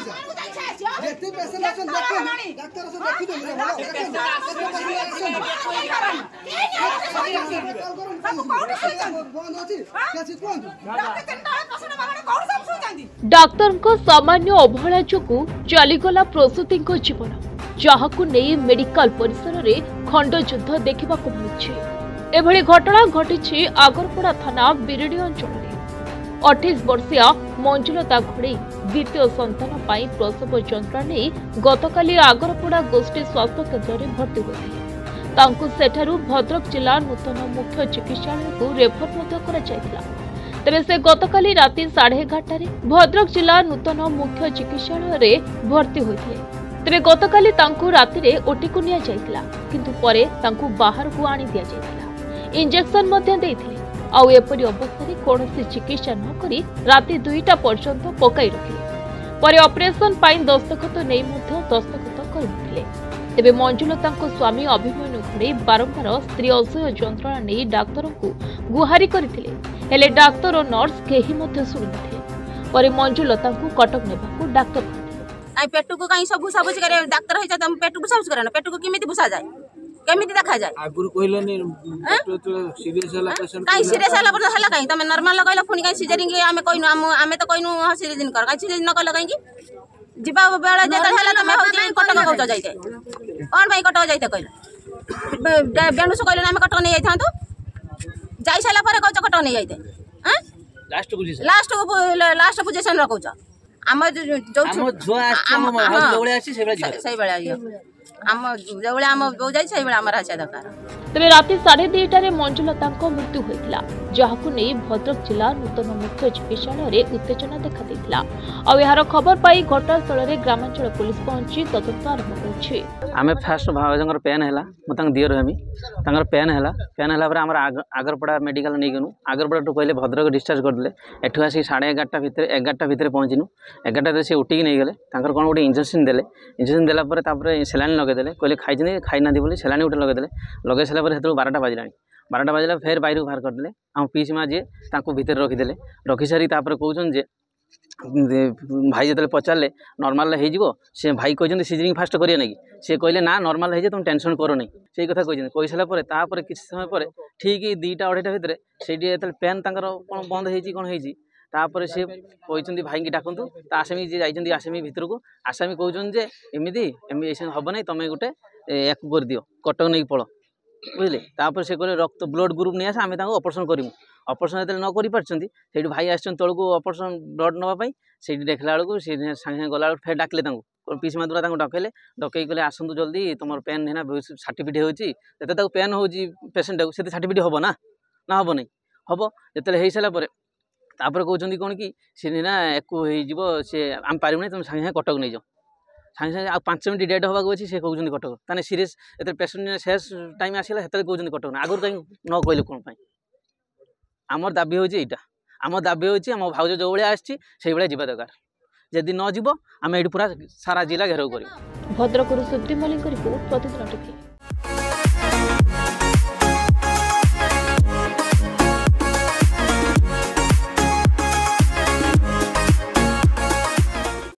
जेते पेशेंट असन देखो डॉक्टर असन देखि दे डाक्तर सामान्य अवहेला जोगु चलीगला प्रसूति जीवन जहाकु नहीं मेडिकल परिसर में खंड युद्ध देखा मिली घटना घटी आगरपड़ा थाना बिरिडी अंचल 28 वर्षीय मंजुलता घोड़े द्वितीय संतान प्रसव यंत्रणा नहीं गतकाली आगरपड़ा गोष्ठी स्वास्थ्य केन्द्र में भर्ती होते सेठारु भद्रक जिला नूतन मुख्य चिकित्सालय को रेफर तेरे से गतकाली राति 11:30 भद्रक जिला नूतन मुख्य चिकित्सालय में भर्ती होते तेरे गतकाली राति ओटी को निया जायतिला किंतु परे तांकु बाहर को आनी दिया जायतिला इंजेक्शन मध्य देइथिले आउ एपरि अवस्था कौनसी चिकित्सा न करी राति 2टा पर्यंत पकाई रखिले परे ऑपरेशन पाई दस्तखत नहीं दस्तखत करथिले तेबे मंजुलता स्वामी अभिमन्यु घोड़े बारंबार स्त्री असह्य यंत्रणा नहीं डाक्तर को गुहारी करथिले हेले डाक्तर और नर्स केही मध्य सुनि नथिले परे मंजुलता को कटक नेबाकू डाक्तर आई पेटू को कहीं सब भूसा भूसी करे डाक्तर होई त पेटू भूसा भूसी करे ना पेटू को केमिति भूसा जाय केमिति देखा जाय आगुर कहलोनी सीरियस हला पेशेंट कहीं सीरियस हला पर हला कहीं तमे नॉर्मल लगाइला पुनी कहीं सिजरिंग आमे कइनु आमे तो कइनु सिजरिंग कर कहीं सिजरिंग न कर लगाई की जिबा बेला जेता हला तमे हो जाई कटक गौजा जाइते कोन भाई कटक जाइते कइला बेणुस कइले आमे कटक नै जाइथां तो जाई साला पर गौजा कटक नै जाइते हैं लास्ट पोजीशन रखौछ आम जो तेरे राति 2:30 मंजुलता मृत्यु होता जहां नहीं भद्रक जिला नूतन मुख्य चिकित्सालय में उत्तेजना देखा यार खबर पाई घटनास्थल में ग्रामांचल पुलिस पहुंची तदंत आरंभ कर फास्ट भाजर पेन है मुझे दियर हेमी पेन है आगरपड़ा मेडिकल नहीं गनु आगरपड़ा टू कहले भद्रक डिस्चार्ज करदे एठू आसी 11:30 भितर पहुँचनु 11 से उठिक नहीं गले कौन गोटे इंजेक्शन देले इंजेक्शन देलापर सेलाइन लगेदेले कहले खाई खाई ना बोली सेलाइन गोटे लगेदेले लगे सारा 12टा बाजिला 12टा बाजिला फेर बाहर बाहर करदे पीसी माँ जी भितर रखीदे रखी सारी कहते जे भाई जो पचारे नॉर्मल हो भाई कहते सीजरिंग फास्ट करिए ना कि सी कहले ना नॉर्मल हो तुम टेंशन करो नहीं से कथा कही सारापर किसी समय पर ठीक 2टा 2:30 भितर से पेन कौन बंद होपर सी कहते भाई की डाकतु तो आसामी जी जाइए आसामी भितर को आसामी कहते एमती हम ना तुम गोटे या कर दियो कटक नहीं पड़ बुझे तापर से कहले रक्त ब्लड ग्रुप नहीं आस आम ऑपरेशन करूँ ऑपरेशन जो न कर भाई आस तौक ऑपरेशन ब्लड नापी से देखला बेलू सागे सागे गला फेर डाकिले पीसी माँ दूरा डकैले डकई कहले आसतु जल्दी तुम पेन है ना सर्टिफिकेट होते पेन हो पेसेंट को सर्टिफिकेट हम ना ना हम नहीं हम जो हो सारापर तापर कहते कौन कि सी ना एक सी आम पारू ना तुम सागे कटक नहीं जाओ सागे सागे 5 मिनट डेट होगा अच्छी से कहते कटक ताने सीरीयस ये पेसेंट शेष टाइम आसला से कहते कटक ना आगुरी कहीं न कहले कौन आमर दाबी हूँ यहाँ आम दाबी हूँ आम भाज जो भाया आसी जा दरकार जदि न जीव आम ये पूरा सारा जिला घेराव कर भद्रक सुप्रीम रिपोर्ट प्रतिदिन टीवी।